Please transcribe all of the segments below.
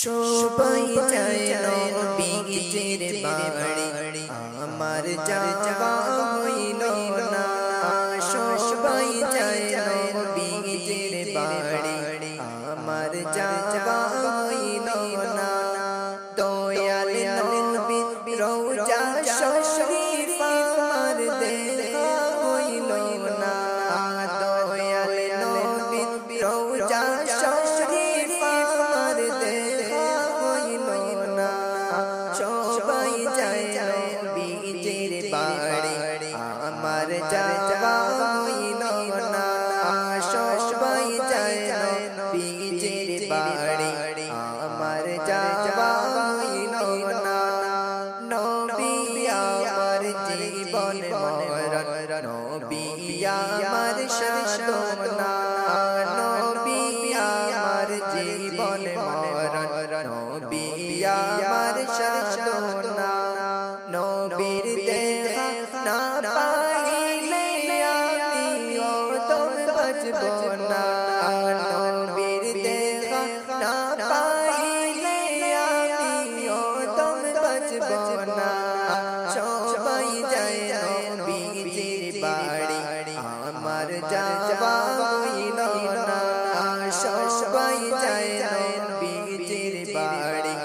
সবাই চায় নবীজির বাড়ি, আমার যাওয়া হইল না। সবাই চায় নবীজির বাড়ি, আমার যাওয়া হইল না। দয়াল নবীর রওজা শরীফ আমার দেখা হইল না। দয়াল নবীর রওজা শরীফ আমার দেখা হইল না। সবাই চায় নবীজির বাড়ি, আমার যাওয়া হইল না। সবাই চায় নবীজির বাড়ি, আমার যাওয়া হইল না। নবী আমার জীবন মরণ, নবী আমার সাধনা। নবী আমার জীবন মরণ, নবী আমার সাধনা। নবীর দেখা না পাইলে আমিও তো বাঁচব না। নবীর দেখা না পাইলে আমিও তো বাঁচব না। সবাই যায় নবীজির বাড়ি, আমার যাওয়া হইল না। সবাই যায় নবীজির বাড়ি,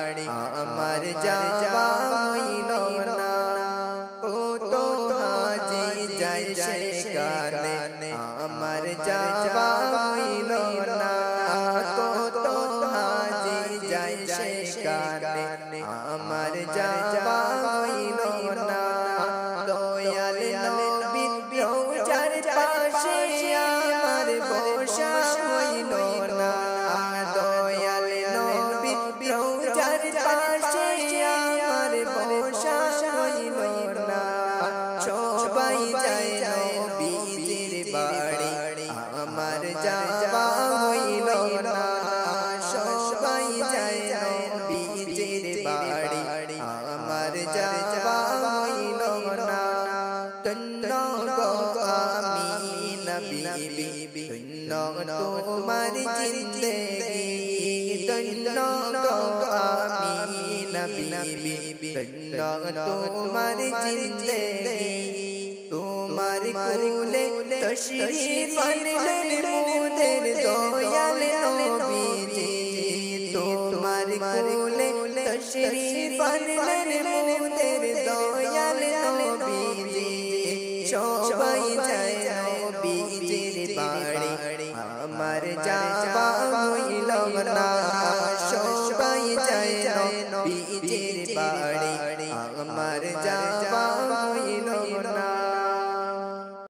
আমার যাওয়া হইল না। কত হাজি যায় সেখানে, আমার যাওয়া হইল না। কত হাজি যায় সেখানে, আমার যাওয়া হইল না। দয়াল নবীর রওজার পাশে আমার বসা হইল না। দয়াল নবীর রওজার পাশে আমার বসা হইল না। সবাই যায় নবীজির বাড়ি, আমার যাওয়া হইল না। সবাই যায় নবীজির বাড়ি, আমার যাওয়া হইল না। ধন্য গো আমিনা বিবি, ধন্য তোমার জিন্দেগি। ধন্য গো আমিনা বিবি, ধন্য তোমার জিন্দেগি। তোমার কোলে তশরীফ আনলেন মোদের দয়াল নবীজি। তোমার কোলে তশরীফ আনলেন মোদের দয়াল নবীজি। সবাই যায় নবীজির বাড়ি, আমার যাওয়া হইল না। সবাই যায় নবীজির বাড়ি, আমার যাওয়া